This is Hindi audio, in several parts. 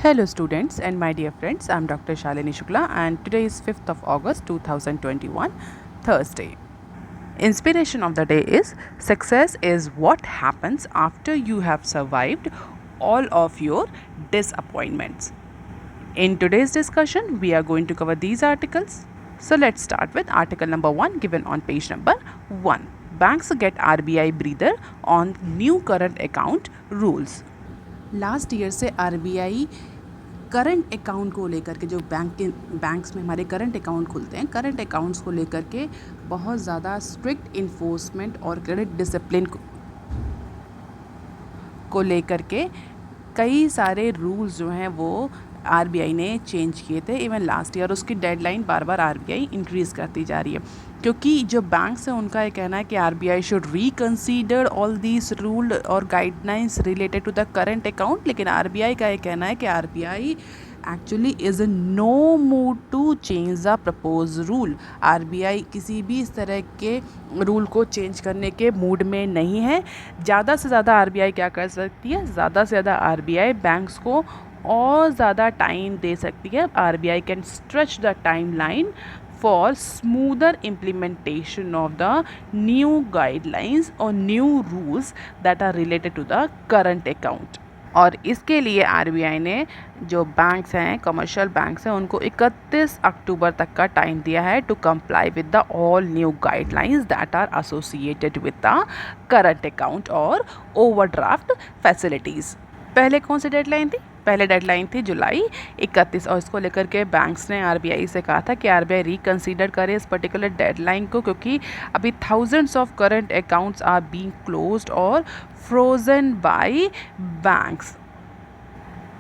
Hello students and my dear friends, I am Dr. Shalini Shukla and today is 5th of August 2021, Thursday. Inspiration of the day is success is what happens after you have survived all of your disappointments. In today's discussion, we are going to cover these articles. So let's start with article number 1 given on page number 1. Banks get RBI breather on new current account rules. Last year से आरबीआई करंट अकाउंट को लेकर के जो बैंक्स में हमारे करंट अकाउंट खुलते हैं, करंट अकाउंट्स को लेकर के बहुत ज़्यादा स्ट्रिक्ट इन्फोर्समेंट और क्रेडिट डिसिप्लिन को लेकर के कई सारे रूल्स जो हैं वो आरबीआई ने चेंज किए थे। इवन लास्ट ईयर उसकी डेडलाइन बार बार आरबीआई इंक्रीज़ करती जा रही है, क्योंकि जो बैंक्स हैं उनका ये कहना है कि RBI should reconsider all these rule और guidelines related to the current account. लेकिन आरबीआई का ये कहना है कि RBI actually is in no mood to change the propose rule. RBI किसी भी इस तरह के रूल को चेंज करने के मूड में नहीं है। ज़्यादा से ज़्यादा आरबीआई क्या कर सकती है, ज़्यादा से ज़्यादा आरबीआई बैंक्स को और ज़्यादा टाइम दे सकती है। RBI can stretch the time line for smoother implementation of the new guidelines or new rules that are related to the current account। और इसके लिए आरबीआई ने जो बैंक्स हैं, कमर्शियल बैंक्स हैं, उनको 31 अक्टूबर तक का टाइम दिया है to comply with the all new guidelines that are associated with the current account और ओवरड्राफ्ट फैसिलिटीज़। पहले कौन सी डेडलाइन थी? पहले डेडलाइन थी जुलाई 31 और इसको लेकर के बैंक्स ने आरबीआई से कहा था कि आरबीआई रिकंसीडर करे इस पर्टिकुलर डेडलाइन को, क्योंकि अभी thousands of current accounts are being closed और frozen by banks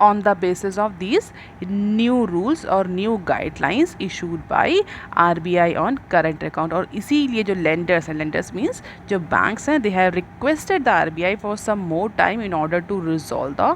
on the basis of these new rules और new guidelines issued by RBI on current account। और इसीलिए जो lenders हैं, lenders means जो banks हैं, they have requested the RBI for some more time in order to resolve the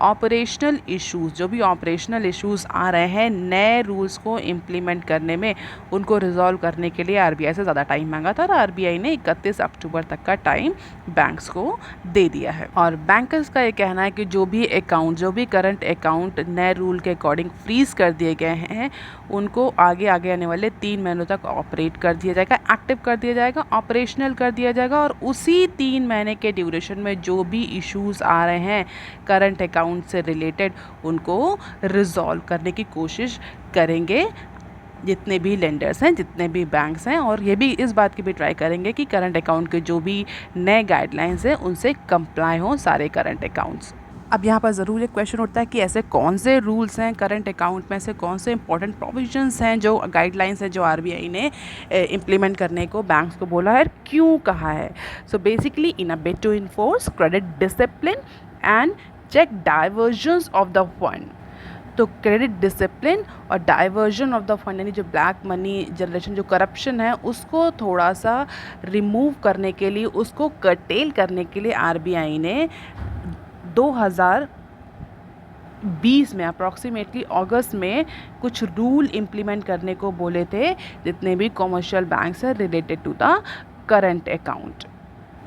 operational issues। जो भी operational issues आ रहे हैं नए rules को implement करने में, उनको resolve करने के लिए RBI से ज़्यादा टाइम मांगा था और RBI ने 31 अक्टूबर तक का टाइम बैंक्स को दे दिया है। और बैंकर्स का ये कहना है कि जो भी अकाउंट, जो भी करंट अकाउंट नए रूल के अकॉर्डिंग फ्रीज कर दिए गए हैं, उनको आगे आने वाले 3 महीनों तक ऑपरेट कर दिया जाएगा, एक्टिव कर दिया जाएगा, ऑपरेशनल कर दिया जाएगा। और उसी 3 महीने के ड्यूरेशन में जो भी इश्यूज़ आ रहे हैं करंट अकाउंट से रिलेटेड, उनको रिजॉल्व करने की कोशिश करेंगे जितने भी लेंडर्स हैं, जितने भी बैंक्स हैं। और ये भी इस बात की भी ट्राई करेंगे कि करंट अकाउंट के जो भी नए गाइडलाइंस हैं उनसे कंप्लाई हों सारे करंट अकाउंट्स। अब यहाँ पर ज़रूर एक क्वेश्चन उठता है कि ऐसे कौन से रूल्स हैं करंट अकाउंट में, से कौन से इंपॉर्टेंट प्रोविजंस हैं, जो गाइडलाइंस हैं जो आरबीआई ने इम्प्लीमेंट करने को बैंक्स को बोला है, क्यों कहा है। So basically in a bid to enforce credit discipline and check divergence of the fund. तो क्रेडिट डिसिप्लिन और डाइवर्जन ऑफ द फंड यानी जो ब्लैक मनी जनरेशन, जो करप्शन है, उसको थोड़ा सा रिमूव करने के लिए, उसको कर्टेल करने के लिए आरबीआई ने 2020 में अप्रॉक्सीमेटली अगस्त में कुछ रूल इम्प्लीमेंट करने को बोले थे जितने भी कॉमर्शियल बैंक्स हैं related to the current account.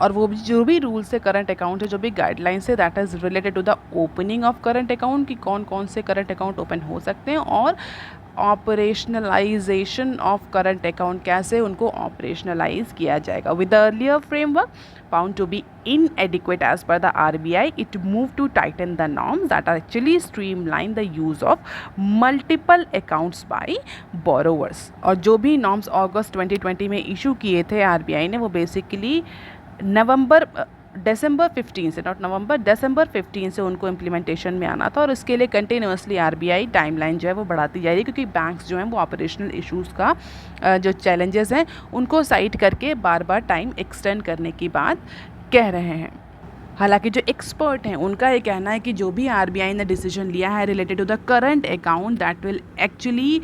और वो भी जो भी रूल्स है करंट अकाउंट है, जो भी गाइडलाइंस है, that is related to the opening of current account, कि कौन कौन से करंट अकाउंट ओपन हो सकते हैं, और ऑपरेशनलाइजेशन ऑफ करंट अकाउंट, कैसे उनको ऑपरेशनलाइज किया जाएगा। With the earlier framework found to be inadequate as per the RBI, it moved to tighten the norms that are actually streamline the use of multiple accounts by borrowers। और जो भी norms अगस्त 2020 में इशू किए थे आरबीआई ने, वो बेसिकली दिसंबर 15 से, नॉट नवंबर, दिसंबर 15 से उनको इम्प्लीमेंटेशन में आना था। और इसके लिए कंटिन्यूसली आरबीआई टाइमलाइन जो है वो बढ़ाती जा रही है, क्योंकि बैंक्स जो हैं वो ऑपरेशनल इश्यूज़ का जो चैलेंजेस हैं उनको साइड करके बार बार टाइम एक्सटेंड करने की बात कह रहे हैं। हालांकि जो एक्सपर्ट हैं उनका ये कहना है कि जो भी आरबीआई ने डिसीजन लिया है related to the current account, that will actually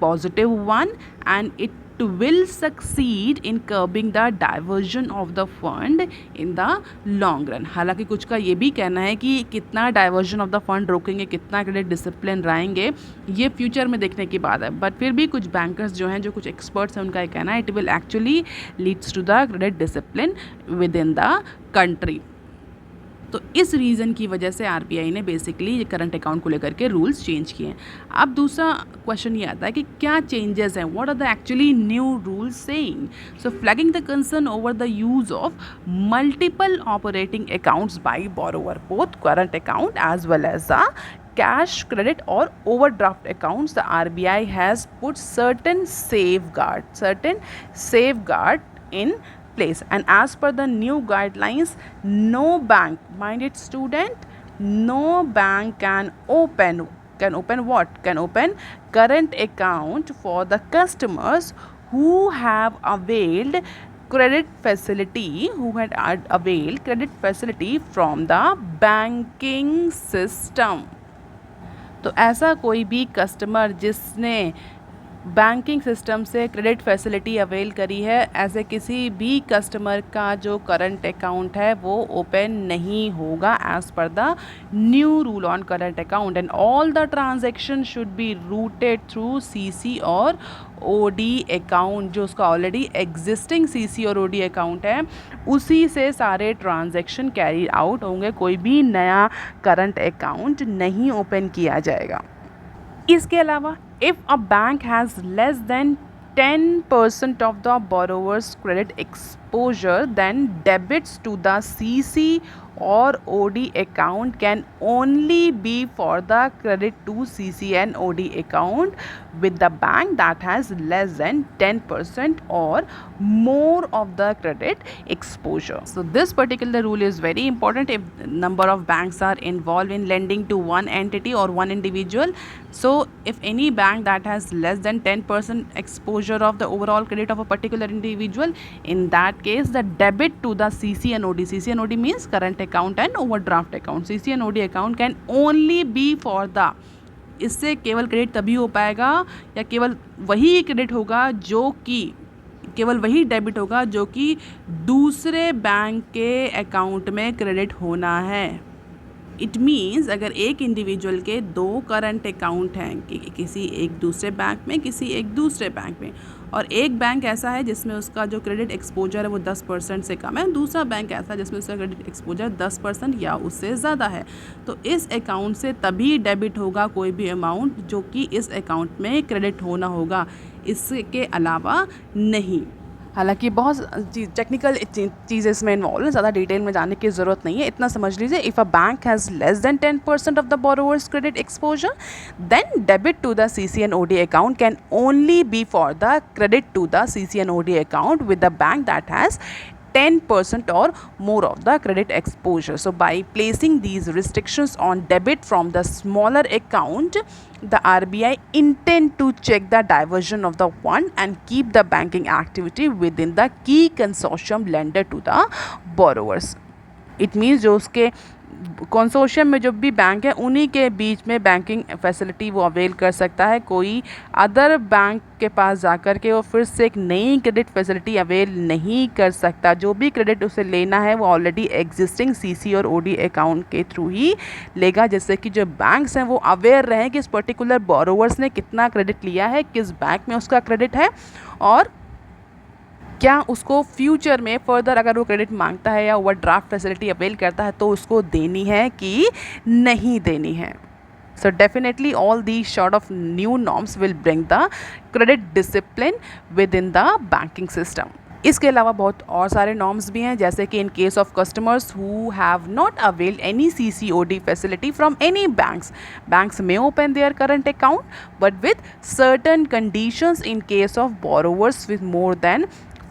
positive one and it will succeed in curbing the diversion of the fund in the long run। हालांकि कुछ का ये भी कहना है कि कितना डाइवर्जन ऑफ द फंड रोकेंगे, कितना क्रेडिट डिसिप्लिन रहेंगे, ये फ्यूचर में देखने की बात है। बट फिर भी कुछ बैंकर्स जो हैं, जो कुछ एक्सपर्ट्स हैं, उनका ये कहना है it will actually leads to the credit discipline within the country. तो इस रीज़न की वजह से आरबीआई ने बेसिकली ये करंट अकाउंट को लेकर के रूल्स चेंज किए हैं। अब दूसरा क्वेश्चन ये आता है कि क्या चेंजेस हैं, what are the actually new rules saying. So flagging the concern over the use of multiple operating accounts by borrower, both current account as well as the cash, credit or overdraft accounts, the RBI has put certain safeguard in place, and as per the new guidelines, no bank, mind it student, no bank can open current account for the customers who have availed credit facility from the banking system। तो ऐसा कोई भी कस्टमर जिसने बैंकिंग सिस्टम से क्रेडिट फैसिलिटी अवेल करी है, ऐसे किसी भी कस्टमर का जो करंट अकाउंट है वो ओपन नहीं होगा एज पर the new rule on current account, and all the transaction should be routed through CC और ओडी अकाउंट। जो उसका ऑलरेडी एग्जिस्टिंग सीसी और ओडी अकाउंट है उसी से सारे ट्रांजैक्शन कैरी आउट होंगे, कोई भी नया करंट अकाउंट नहीं ओपन किया जाएगा। इसके अलावा if a bank has less than 10% of the borrower's credit exposure, then debits to the CC or OD account can only be for the credit to CC and OD account with the bank that has less than 10% or more of the credit exposure. So this particular rule is very important if number of banks are involved in lending to one entity or one individual. So if any bank that has less than 10% exposure of the overall credit of a particular individual, in that case the debit to the CC and OD, CC and OD means current account and overdraft account, CC and OD account can only be for the, इससे केवल क्रेडिट तभी हो पाएगा या केवल वही क्रेडिट होगा जो कि केवल वही डेबिट होगा जो कि दूसरे बैंक के अकाउंट में क्रेडिट होना है। इट मीन्स अगर एक इंडिविजुअल के दो करंट अकाउंट हैं कि किसी एक दूसरे बैंक में किसी एक दूसरे बैंक में, और एक बैंक ऐसा है जिसमें उसका जो क्रेडिट एक्सपोजर है वो 10% से कम है, दूसरा बैंक ऐसा है जिसमें उसका क्रेडिट एक्सपोजर 10% या उससे ज़्यादा है, तो इस अकाउंट से तभी डेबिट होगा कोई भी अमाउंट जो कि इस अकाउंट में क्रेडिट होना होगा, इसके अलावा नहीं। हालांकि बहुत टेक्निकल चीज़ें इसमें इन्वॉल्व है, ज़्यादा डिटेल में जाने की ज़रूरत नहीं है, इतना समझ लीजिए। If a bank has less than 10% of the borrowers credit exposure, then debit to the CC and OD account can only be for the credit to the CC and OD account with the bank that has 10% or more of the credit exposure. So by placing these restrictions on debit from the smaller account, the RBI intend to check the diversion of the fund and keep the banking activity within the key consortium lender to the borrowers. It means जो उसके कंसोर्शियम में जो भी बैंक है उन्हीं के बीच में बैंकिंग फैसिलिटी वो अवेल कर सकता है, कोई अदर बैंक के पास जाकर के वो फिर से एक नई क्रेडिट फैसिलिटी अवेल नहीं कर सकता। जो भी क्रेडिट उसे लेना है वो ऑलरेडी एग्जिस्टिंग CC और OD अकाउंट के थ्रू ही लेगा, जिससे कि जो बैंक्स हैं वो अवेयर रहें कि इस पर्टिकुलर बोरोवर्स ने कितना क्रेडिट लिया है, किस बैंक में उसका क्रेडिट है और क्या उसको फ्यूचर में फर्दर अगर वो क्रेडिट मांगता है या ओवरड्राफ्ट फैसिलिटी अवेल करता है तो उसको देनी है कि नहीं देनी है। So definitely all these sort of new norms will bring the credit discipline within the banking system. इसके अलावा बहुत और सारे नॉर्म्स भी हैं, जैसे कि in case of customers who have not availed any CC/OD facility from any banks may open their current account but with certain conditions in case of borrowers with more than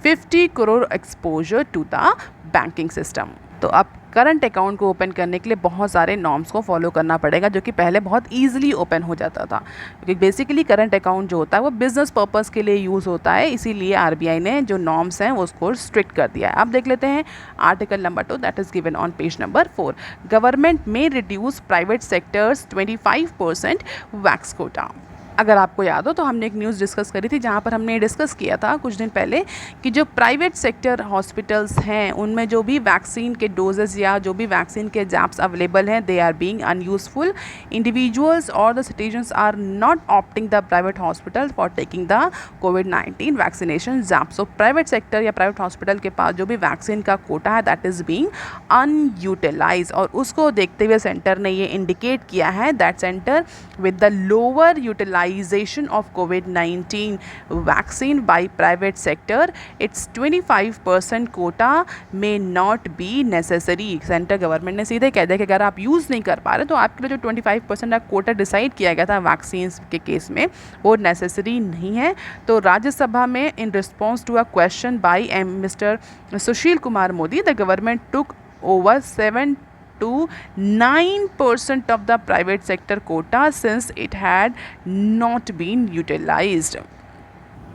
50 crore exposure to the banking system। तो अब करंट अकाउंट को ओपन करने के लिए बहुत सारे नॉर्म्स को फॉलो करना पड़ेगा, जो कि पहले बहुत ईजिली ओपन हो जाता था, क्योंकि बेसिकली करंट अकाउंट जो होता है वो बिजनेस पर्पस के लिए यूज़ होता है, इसीलिए RBI ने जो नॉर्म्स हैं वो उसको स्ट्रिक्ट कर दिया है। अब देख लेते हैं article number 2 that is given on page number 4। Government में reduce private sectors 25% vax quota. अगर आपको याद हो तो हमने एक न्यूज़ डिस्कस करी थी जहाँ पर हमने डिस्कस किया था कुछ दिन पहले कि जो प्राइवेट सेक्टर हॉस्पिटल्स हैं उनमें जो भी वैक्सीन के डोजेस या जो भी वैक्सीन के जैप्स अवेलेबल हैं they are being unuseful. Individuals और the citizens are not opting the private hospital for taking the कोविड-19 vaccination jab. So private sector या प्राइवेट हॉस्पिटल के पास जो भी वैक्सीन का कोटा है दैट इज़ बीइंग अनयूटिलाइज, और उसको देखते हुए सेंटर ने ये इंडिकेट किया है that centre with the lower utilization of COVID-19 vaccine by private sector, its 25% quota may not be necessary. Centre government ने सीधे कह दिया कि अगर आप यूज़ नहीं कर पा रहे तो आपके लिए जो 25% का कोटा डिसाइड किया गया था वैक्सीन के केस में वो नेसेसरी नहीं है. तो राज्यसभा में in response to a question by mister Sushil Kumar Modi, the government took over 7 to 9% of the private sector quota since it had not been utilized.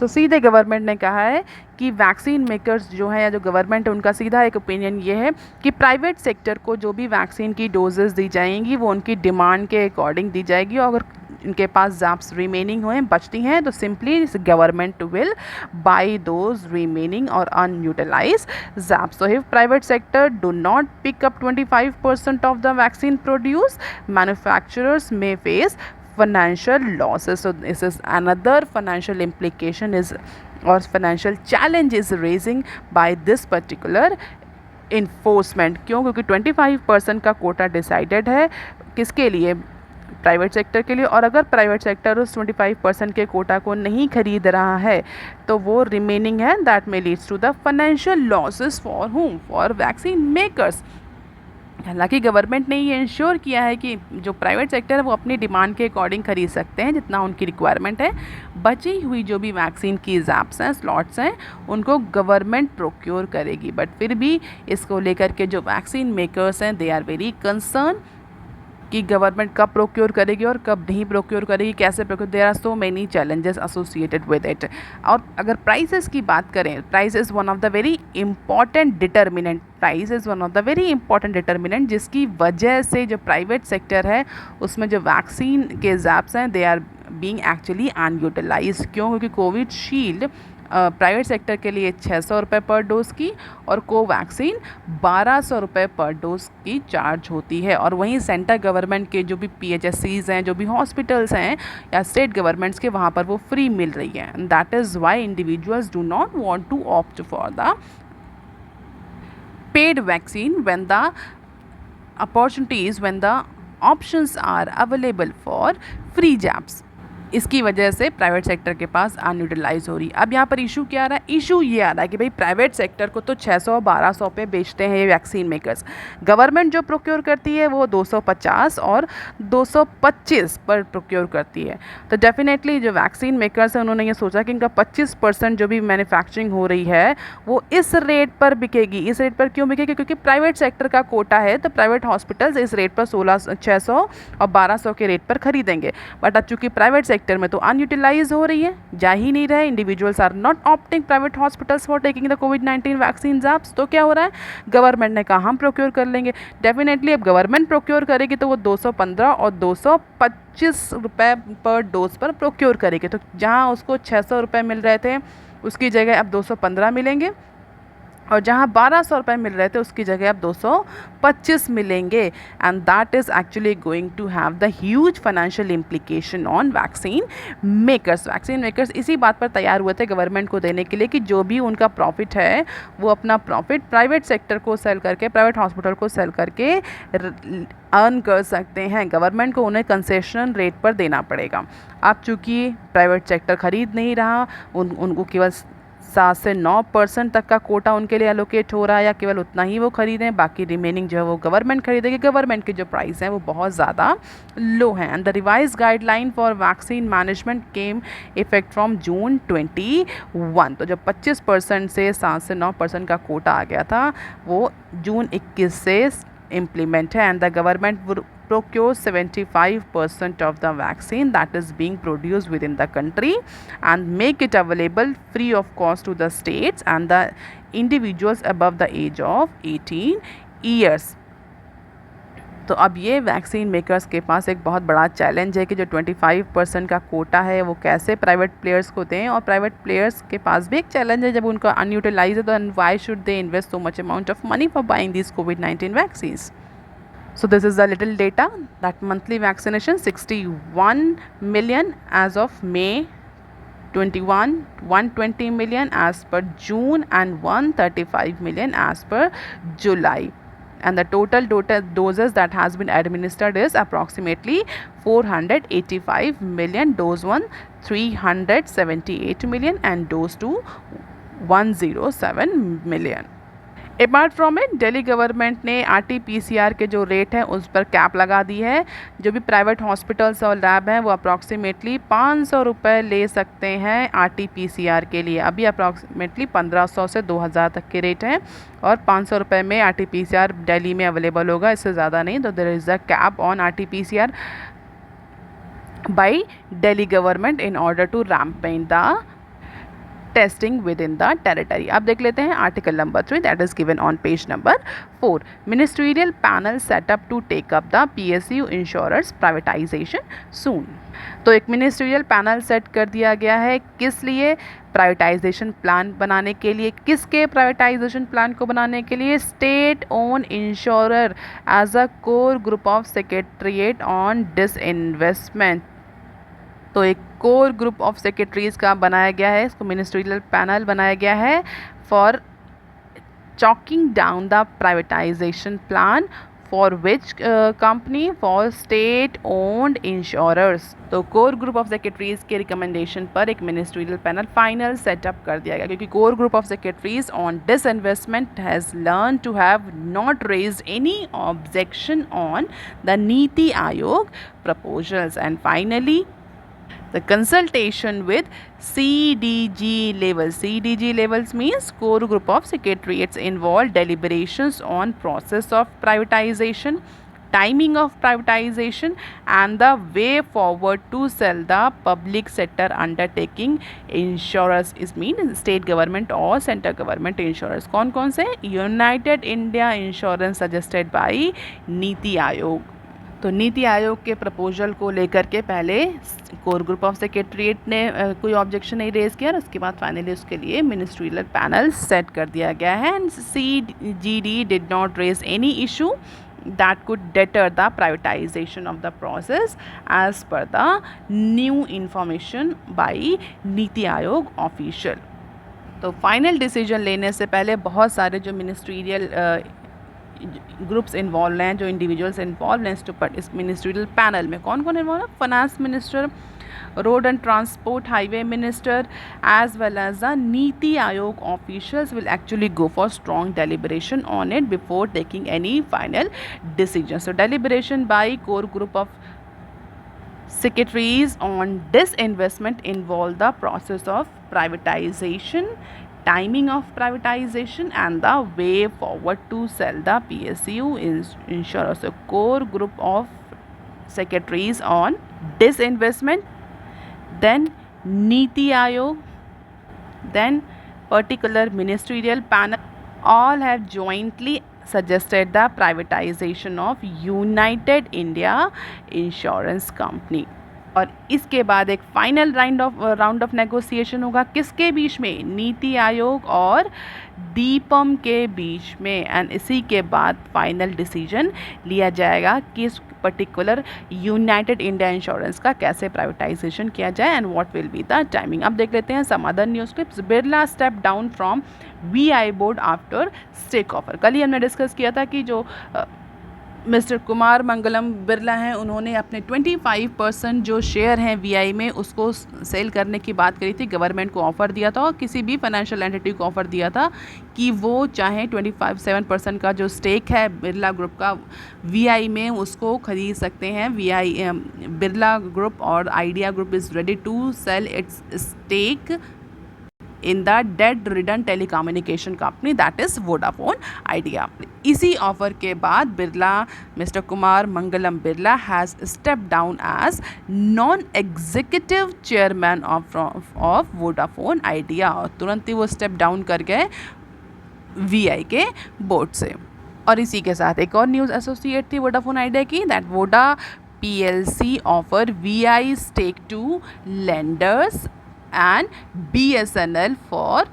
तो सीधे गवर्नमेंट ने कहा है कि वैक्सीन मेकर्स जो हैं या जो गवर्नमेंट है उनका सीधा एक ओपिनियन ये है कि प्राइवेट सेक्टर को जो भी वैक्सीन की डोजेस दी जाएंगी वो उनकी डिमांड के अकॉर्डिंग दी जाएगी, और अगर इनके पास जैप्स रिमेनिंग हुए बचती हैं तो simply government will buy those remaining और unutilise jabs. So if private sector do not pick up 25% of the vaccine produce, manufacturers may face financial losses. So this is another financial implication is or financial challenge is raising by this particular enforcement. क्यों? क्योंकि 25% का कोटा डिसाइडेड है किसके लिए? प्राइवेट सेक्टर के लिए. और अगर प्राइवेट सेक्टर उस 25% के कोटा को नहीं खरीद रहा है तो वो रिमेनिंग है that may leads to the financial losses for whom? For vaccine makers. हालांकि गवर्नमेंट ने ये इंश्योर किया है कि जो प्राइवेट सेक्टर है वो अपनी डिमांड के अकॉर्डिंग खरीद सकते हैं जितना उनकी रिक्वायरमेंट है. बची हुई जो भी वैक्सीन की जैप्स हैं, स्लॉट्स हैं, उनको गवर्नमेंट प्रोक्योर करेगी. बट फिर भी इसको लेकर के जो वैक्सीन मेकर्स हैं दे आर वेरी कंसर्न कि गवर्नमेंट कब प्रोक्योर करेगी और कब नहीं प्रोक्योर करेगी, कैसे procure. There are so many challenges associated with it. और अगर प्राइसेस की बात करें, price is one of the very important determinant. Price is one of the very important determinant जिसकी वजह से जो प्राइवेट सेक्टर है उसमें जो वैक्सीन के जैप्स हैं they are being actually unutilise. क्यों? क्योंकि कोविशील्ड प्राइवेट सेक्टर के लिए 600 रुपये पर डोज़ की और कोवैक्सीन 1200 रुपये पर डोज़ की चार्ज होती है. और वहीं सेंटर गवर्नमेंट के जो भी PHSCs हैं, जो भी हॉस्पिटल्स हैं या स्टेट गवर्नमेंट्स के, वहाँ पर वो फ्री मिल रही है. That is why individuals do not want to opt for the paid vaccine when the opportunities, when the options are available for free jabs. इसकी वजह से प्राइवेट सेक्टर के पास अनयूटिलाइज हो रही. अब यहाँ पर इशू क्या आ रहा है? इशू ये आ रहा है कि भाई प्राइवेट सेक्टर को तो 600-1200 पे बेचते हैं ये वैक्सीन मेकर्स. गवर्नमेंट जो प्रोक्योर करती है वो 250 और 225 पर प्रोक्योर करती है. तो डेफिनेटली जो वैक्सीन मेकर्स हैं उन्होंने ये सोचा कि इनका 25% जो भी मैन्युफैक्चरिंग हो रही है वो इस रेट पर बिकेगी. इस रेट पर क्यों बिकेगी? क्योंकि प्राइवेट सेक्टर का कोटा है तो प्राइवेट हॉस्पिटल्स इस रेट पर 600 और 1200 के रेट पर खरीदेंगे. बट अब चूँकि प्राइवेट सेक्टर में तो अनयूटिलाइज हो रही है, जा ही नहीं रहे, individuals are not opting private hospitals for taking the कोविड-19 वैक्सीन जैप्स. तो क्या हो रहा है? गवर्नमेंट ने कहा हम प्रोक्योर कर लेंगे. डेफिनेटली अब गवर्नमेंट प्रोक्योर करेगी तो वो 215 और 225 रुपये पर डोज पर प्रोक्योर करेगी. तो जहाँ उसको 600 रुपये मिल रहे थे उसकी जगह अब 215 मिलेंगे, और जहाँ 1200 रुपये मिल रहे थे उसकी जगह अब 225 मिलेंगे. And that is actually going to have the huge financial implication on vaccine makers. Vaccine makers इसी बात पर तैयार हुए थे गवर्नमेंट को देने के लिए कि जो भी उनका प्रॉफिट है वो अपना प्रॉफिट प्राइवेट सेक्टर को सेल करके, प्राइवेट हॉस्पिटल को सेल करके अर्न कर सकते हैं. गवर्नमेंट को उन्हें कंसेशन रेट पर देना पड़ेगा. अब चूँकि प्राइवेट सेक्टर खरीद नहीं रहा, उनको केवल 7 से 9% तक का कोटा उनके लिए एलोकेट हो रहा है या केवल उतना ही वो खरीदें, बाकी रिमेनिंग जो है वो गवर्नमेंट खरीदेगी. गवर्नमेंट के जो प्राइस हैं वो बहुत ज़्यादा लो हैं. And the revise guideline for vaccine management came effect from June 21. तो जब 25% से 7 से 9% का कोटा आ गया था वो जून 21 से इम्प्लीमेंट है. And the government procure 75% of the vaccine that is being produced within the country and make it available free of cost to the states and the individuals above the age of 18 years. तो अब ये वैक्सीन मेकर्स के पास एक बहुत बड़ा चैलेंज है कि जो 25% का कोटा है वो कैसे प्राइवेट प्लेयर्स को दें, और प्राइवेट प्लेयर्स के पास भी एक चैलेंज है जब उनका अनयूटिलाइज है, तो why should they invest so much amount of money for buying this COVID-19 vaccines. So this is the little data that monthly vaccination 61 million as of May 21, 120 million as per June, and 135 million as per July. And the total doses that has been administered is approximately 485 million. Dose 1 378 million and dose 2 107 million. Apart from it Delhi government ने RT-PCR के जो रेट है उस पर कैप लगा दी है. जो भी प्राइवेट हॉस्पिटल्स और लैब हैं वो अप्रॉक्सीमेटली 500 रुपये ले सकते हैं RT-PCR के लिए. अभी अप्रॉक्सीमेटली 1500 से 2000 तक के रेट हैं और 500 रुपये में RT-PCR दिल्ली में अवेलेबल होगा, इससे ज़्यादा नहीं. तो there is a cap on RT-PCR by Delhi government in order to rampant the testing within the territory. अब देख लेते हैं article number 3 that is given on page number 4. Ministerial panel set up to take up the PSU insurers privatization soon. तो एक मिनिस्ट्रियल पैनल सेट कर दिया गया है, किस लिए? प्राइवेटाइजेशन प्लान बनाने के लिए. किसके प्राइवेटाइजेशन प्लान को बनाने के लिए? State own insurer as a core group of secretariat on disinvestment. तो एक कोर ग्रुप ऑफ सेक्रेटरीज का बनाया गया है, इसको मिनिस्ट्रियल पैनल बनाया गया है for choking down the privatisation plan for which company? For state owned insurers. तो कोर ग्रुप ऑफ सेक्रेटरीज के रिकमेंडेशन पर एक मिनिस्ट्रियल पैनल फाइनल सेटअप कर दिया गया, क्योंकि core group of secretaries on disinvestment has learn to have not raised any objection on the NITI Aayog proposals. And finally the consultation with CDG level. CDG levels means core group of secretariats involved deliberations on process of privatization, timing of privatization and the way forward to sell the public sector undertaking insurers. is mean state government or center government insurers. कौन कौन से? United India Insurance suggested by NITI Aayog. तो नीति आयोग के प्रपोजल को लेकर के पहले कोर ग्रुप ऑफ सेक्रेटरीट ने कोई ऑब्जेक्शन नहीं रेज किया और उसके बाद फाइनली उसके लिए मिनिस्ट्रियल पैनल सेट कर दिया गया है. And CGD did not raise any issue that could deter the privatization of the process as per the new information by NITI Aayog official. तो फाइनल डिसीजन लेने से पहले बहुत सारे जो मिनिस्ट्रियल ग्रुप्स इन्वॉल्व हैं, जो इंडिविजुअल्स इन्वॉल्व हैं इस मिनिस्ट्रियल पैनल में, कौन कौन इन्वॉल्व है? Finance minister, road and transport highway minister, as well as the NITI Aayog officials will actually go for strong deliberation on it before taking any final decision. So deliberation by core group of secretaries on disinvestment involve the process of privatization, timing of privatization and the way forward to sell the PSU insurers. So core group of secretaries on disinvestment, then Niti Aayog, then particular ministerial panel, all have jointly suggested the privatization of United India Insurance Company. और इसके बाद एक फाइनल राउंड ऑफ नेगोशिएशन होगा किसके बीच में? नीति आयोग और दीपम के बीच में. एंड इसी के बाद फाइनल डिसीजन लिया जाएगा कि इस पर्टिकुलर यूनाइटेड इंडिया इंश्योरेंस का कैसे प्राइवेटाइजेशन किया जाए and what will be the timing. अब देख लेते हैं some other news clips. Birla step down from VI board after stake offer. कल ही हमने डिस्कस किया था कि जो मिस्टर कुमार मंगलम बिरला हैं उन्होंने अपने 25% जो शेयर हैं VI में उसको सेल करने की बात करी थी. गवर्नमेंट को ऑफ़र दिया था और किसी भी फाइनेंशियल एंटिटी को ऑफ़र दिया था कि वो चाहे 25% का जो स्टेक है बिरला ग्रुप का VI में उसको ख़रीद सकते हैं. बिरला ग्रुप और Idea group is ready to sell its stake in the dead ridden telecommunication company that is Vodafone Idea. इसी ऑफर के बाद Birla, mister Kumar Mangalam Birla has step down as non executive chairman of Vodafone Idea. और तुरंत ही वो स्टेप डाउन कर गए VI के बोर्ड से. और इसी के साथ एक और न्यूज़ एसोसिएट थी वोडाफोन आइडिया की, that Voda PLC offer VI stake to lenders and BSNL for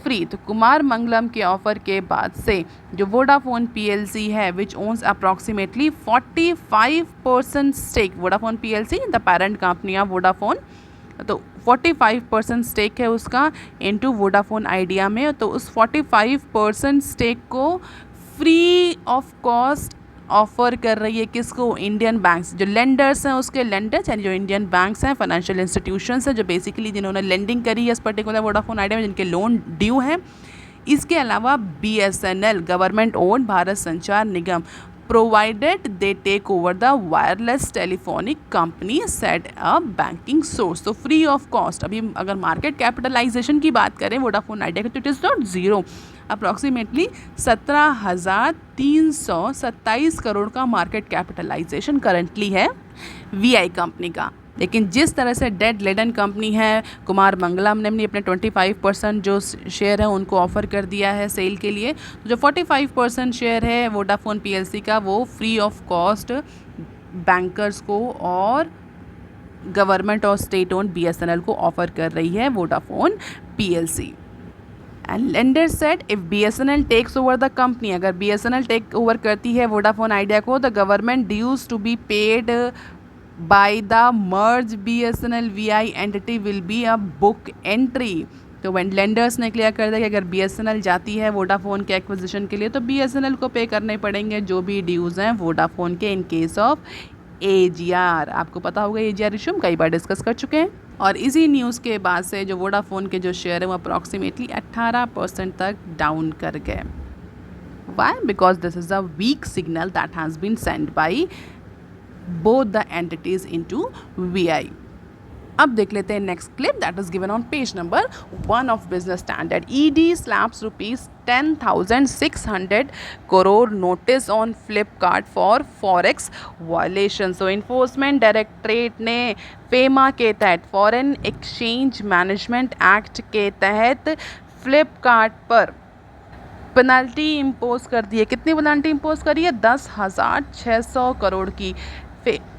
free. तो कुमार मंगलम के ऑफर के बाद से जो वोडाफोन PLC है which owns approximately 45% stake, Vodafone PLC the parent company of Vodafone, तो 45% स्टेक है उसका इनटू वोडाफोन आइडिया में। तो उस 45% स्टेक को फ्री ऑफ कॉस्ट ऑफर कर रही है किसको, इंडियन बैंक्स, जो लेंडर्स हैं उसके लेंडर्स, यानी जो इंडियन बैंक्स हैं, फाइनेंशियल इंस्टीट्यूशंस हैं, जो बेसिकली जिन्होंने लेंडिंग करी है इस पर्टिकुलर वोडाफोन आइडिया में, जिनके लोन ड्यू हैं। इसके अलावा BSNL government own Bharat Sanchar Nigam, provided they take over the wireless telephonic company set a banking source. तो फ्री ऑफ कॉस्ट। अभी अगर मार्केट कैपिटलाइजेशन की बात करें वोडाफोन आइडिया की, तो it is not zero, approximately 17,327 crore का मार्केट कैपिटलाइजेशन करंटली है VI कंपनी का। लेकिन जिस तरह से डेड लेडन कंपनी है, कुमार मंगलम ने अपने 25% जो शेयर है उनको ऑफ़र कर दिया है सेल के लिए। तो जो 45% शेयर है वोडाफोन PLC का, वो फ्री ऑफ कॉस्ट बैंकर्स को और गवर्नमेंट और स्टेट ओन BSNL को ऑफ़र कर रही है Vodafone PLC। And lender set if BSNL takes over the company, अगर BSNL टेक ओवर करती है वोडाफोन आइडिया को, the government dues to be paid by the merge BSNL VI entity will be a book entry. तो वेन लेंडर्स ने क्लियर कर दिया कि अगर BSNL जाती है वोडाफोन के एक्विजिशन के लिए तो BSNL को पे करने पड़ेंगे जो भी ड्यूज़ हैं वोडाफोन के इन केस ऑफ AGR। आपको पता होगा AGR इशू हम कई बार डिस्कस कर चुके हैं। और इसी न्यूज़ के बाद से जो वोडाफोन के जो शेयर है वो अप्रॉक्सीमेटली 18% तक डाउन कर गए। Why? Because this is a weak signal that has been send by both the entities into VI। अब देख लेते हैं next clip that is given on page number 1 of Business Standard. ED slaps ₹10,600 crore notice on Flipkart for forex violation। So enforcement directorate ने फेमा के तहत फॉरेन एक्सचेंज मैनेजमेंट एक्ट के तहत फ्लिपकार्ट पर पेनल्टी इम्पोज कर दी है। कितनी पेनल्टी इम्पोज करी है? 10,600 करोड़ की।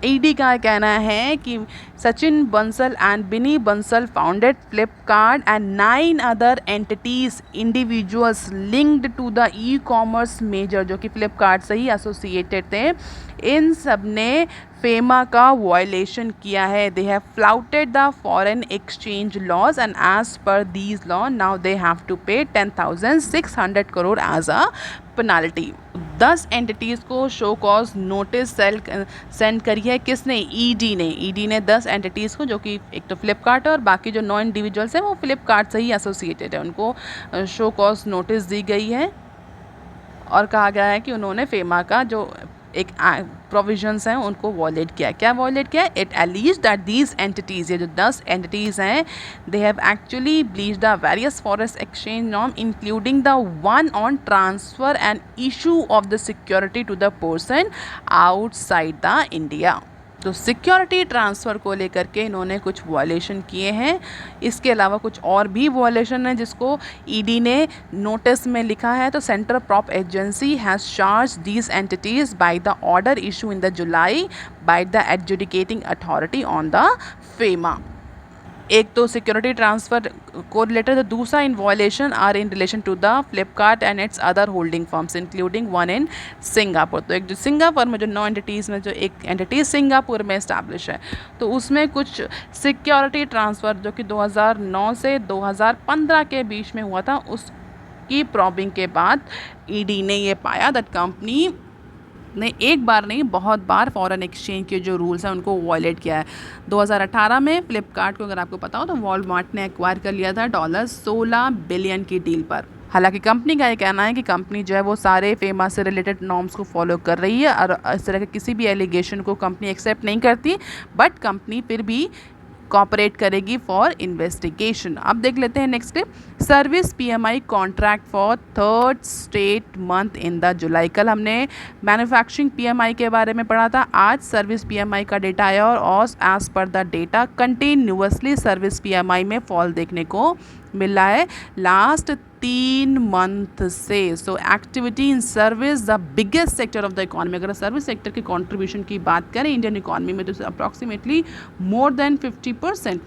ED का कहना है कि Sachin Bansal and Binny Bansal founded Flipkart and 9 other entities individuals linked to the ecommerce major, जो कि फ्लिपकार्ट से ही एसोसिएटेड थे, इन सब ने फेमा का वायलेशन किया है। They have flouted the foreign exchange laws and as per these law now they have to pay 10,600 crore as a penalty. 10 entities को शो कॉज नोटिस सेंड करी है किसने? ED ने। ED ने 10 एंटिटीज़ को, जो कि एक तो फ्लिपकार्ट है और बाकी जो 9 इंडिविजुअल्स हैं वो फ्लिपकार्ट से ही एसोसिएटेड है, उनको शो कॉज नोटिस दी गई है और कहा गया है कि उन्होंने फेमा का जो एक प्रोविजंस हैं उनको वॉलेट किया। क्या वॉलेट किया? It alleges that these entities, ये जो 10 एंटिटीज़ हैं, they have actually bleach the various forex exchange norm including the one on transfer and issue of the security to the person outside the India. तो सिक्योरिटी ट्रांसफ़र को लेकर के इन्होंने कुछ वॉयलेशन किए हैं। इसके अलावा कुछ और भी वॉयलेशन है जिसको ED ने नोटिस में लिखा है। तो central prop agency has charge these entities by the order issue in the July by the adjudicating authority on the FEMA. एक तो सिक्योरिटी ट्रांसफ़र को रिलेटेड, दूसरा in violation are in relation to the Flipkart and its other holding firms including one in Singapore. तो एक जो सिंगापुर में जो 9 एंटिटीज़ में जो एक एंटिटी सिंगापुर में इस्टेब्लिश है, तो उसमें कुछ सिक्योरिटी ट्रांसफ़र जो कि 2009 से 2015 के बीच में हुआ था, उसकी प्रॉबिंग के बाद ED ने ये पाया दैट कंपनी ने एक बार नहीं बहुत बार फॉरेन एक्सचेंज के जो रूल्स हैं उनको वॉयलेट किया है। 2018 में फ्लिपकार्ट को अगर आपको पता हो तो वॉलमार्ट ने एक्वायर कर लिया था $16 बिलियन की डील पर। हालांकि कंपनी का ये कहना है कि कंपनी जो है वो सारे फेमा से रिलेटेड नॉर्म्स को फॉलो कर रही है और इस तरह के किसी भी एलिगेशन को कंपनी एक्सेप्ट नहीं करती, बट कंपनी फिर भी कॉपरेट करेगी फॉर इन्वेस्टिगेशन। अब देख लेते हैं next clip. Service PMI contract for 3rd straight month in the जुलाई। कल हमने मैन्युफैक्चरिंग PMI के बारे में पढ़ा था, आज सर्विस PMI का डेटा आया और एज पर the data continuously service PMI में फॉल देखने को मिल रहा है। लास्ट 3 मंथ से। So activity in service the biggest sector of the economy. अगर सर्विस सेक्टर के कंट्रीब्यूशन की बात करें इंडियन इकोनॉमी में तो अप्रॉक्सीमेटली मोर देन 50%,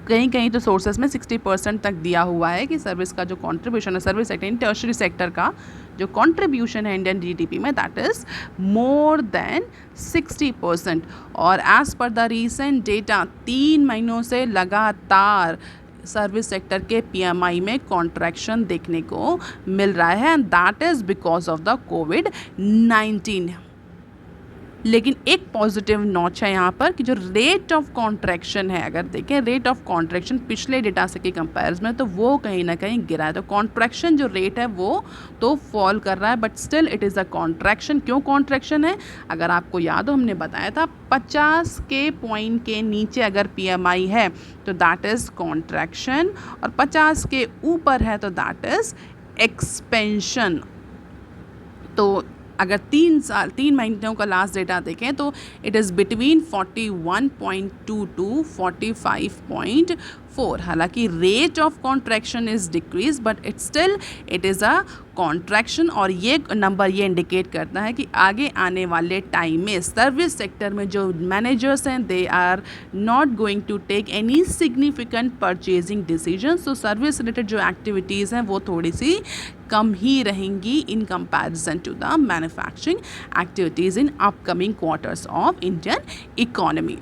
कहीं कहीं तो सोर्सेस में 60% तक दिया हुआ है कि सर्विस का जो कंट्रीब्यूशन है, service sector in tertiary sector का जो कंट्रीब्यूशन है इंडियन जीडीपी में, दैट इज़ मोर देन 60%। और as per the recent data 3 महीनों से लगातार सर्विस सेक्टर के पीएमआई में कॉन्ट्रैक्शन देखने को मिल रहा है and that is because of the कोविड-19। लेकिन एक पॉजिटिव नोट है यहाँ पर कि जो रेट ऑफ कॉन्ट्रैक्शन है, अगर देखें रेट ऑफ कॉन्ट्रैक्शन पिछले डेटा से के कंपेरिजन में तो वो कहीं ना कहीं गिरा है। तो कॉन्ट्रैक्शन जो रेट है वो तो फॉल कर रहा है but still it is a contraction. क्यों कॉन्ट्रैक्शन है? अगर आपको याद हो हमने बताया था 50 के पॉइंट के नीचे अगर पीएमआई है तो दैट इज़ कॉन्ट्रैक्शन और 50 के ऊपर है तो दैट इज़ एक्सपेंशन। तो अगर 3 महीनों का लास्ट डेटा देखें तो इट इज़ बिटवीन 41.2 टू 45.4। हालांकि rate of contraction is decrease but it still it is a contraction. और ये नंबर ये इंडिकेट करता है कि आगे आने वाले टाइम में सर्विस सेक्टर में जो मैनेजर्स हैं they are not going to take any significant purchasing decisions. तो सर्विस रिलेटेड जो एक्टिविटीज़ हैं वो थोड़ी सी कम ही रहेंगी in comparison to the manufacturing activities in upcoming quarters of Indian economy.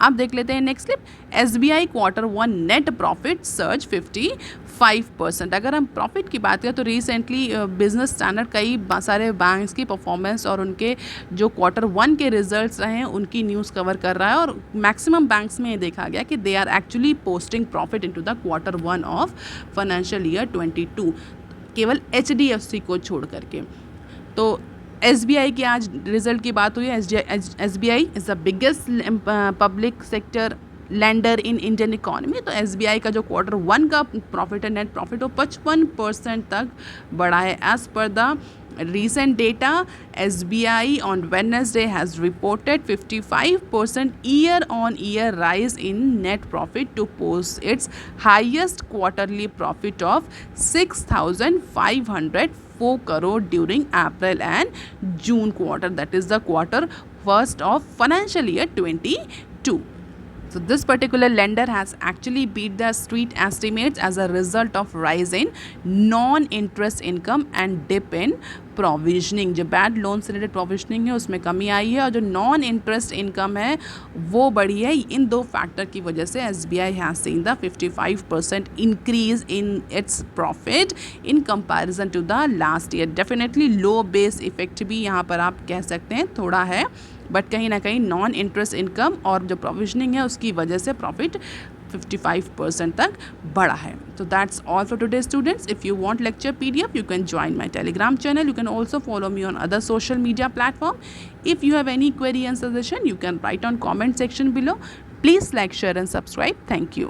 अब देख लेते हैं next clip. SBI Q1 net profit surge 55%। अगर हम प्रॉफिट की बात करें तो रिसेंटली बिजनेस स्टैंडर्ड कई सारे बैंक्स की परफॉर्मेंस और उनके जो Q1 के रिजल्ट्स रहे हैं उनकी न्यूज़ कवर कर रहा है और मैक्सिमम बैंक्स में ये देखा गया कि they are actually posting profit into the Q1 of financial year 22, केवल HDFC को छोड़ करके। तो SBI की आज रिजल्ट की बात हुई है। SBI is the biggest public sector lender in Indian economy. तो SBI का जो Q1 का प्रॉफिट है, नेट प्रॉफिट, वो 55% तक बढ़ा है। एज पर the recent data, SBI on Wednesday has reported 55% year-on-year rise in net profit to post its highest quarterly profit of 6,504 crore during April and June quarter, that is the quarter first of financial year 22. So this particular lender has actually beat the street estimates as a result of rise in non-interest income and dip in provisioning। जो बैड लोन से रिलेटेड प्रोविजनिंग है उसमें कमी आई है और जो नॉन इंटरेस्ट इनकम है वो बढ़ी है। इन दो फैक्टर की वजह से SBI has seen the 55% increase in its profit in comparison to the last year. Definitely low base effect भी यहाँ पर आप कह सकते हैं थोड़ा है, बट कहीं ना कहीं नॉन इंटरेस्ट इनकम और जो प्रोविजनिंग है उसकी वजह से प्रॉफिट 55% तक बढ़ा है। So that's all for today students. If you want lecture PDF, you can join my Telegram channel. You can also follow me on other social media platform. If you have any query and suggestion, you can write on comment section below. Please like, share and subscribe. Thank you.